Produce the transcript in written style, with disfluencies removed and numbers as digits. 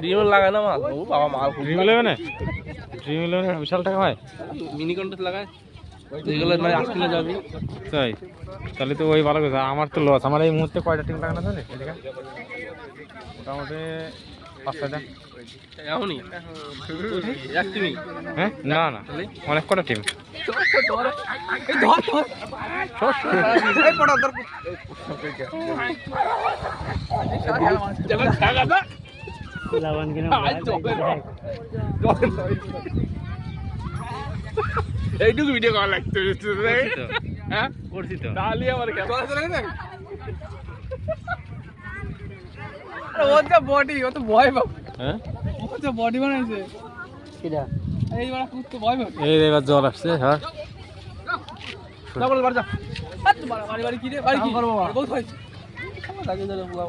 ডিম লাগায় না মাল ও বাবা মাল ড্রিম ইলেভেনে বিশাল টাকা হয় মিনি কন্টেস্ট লাগায় এগুলো মানে 8 কিলো যাবে তাই তাহলে তো ওই ভালো কথা আমার তো লস আমার এই মুহূর্তে কয়টা টিম লাগানো জানিস এদিকে মোটামুটি 5-6টা এমনই এক টিমই হ্যাঁ না না অনেক কটা টিম এইটুকু ভিডিও করা লাগতো হ্যাঁ করছি তো তাহলে আমার ওর যা বডি ও তো ভয় পাবে হ্যাঁ ওর যা বডি বানাইছে কিটা এই বড় কুত্তে ভয় পাবে এই এবার জল আসছে হ্যাঁ না বল বার যা বাড়ি বাড়ি কি রে বাড়ি কি করবো বহুত হয়েছে লাগে বুয়া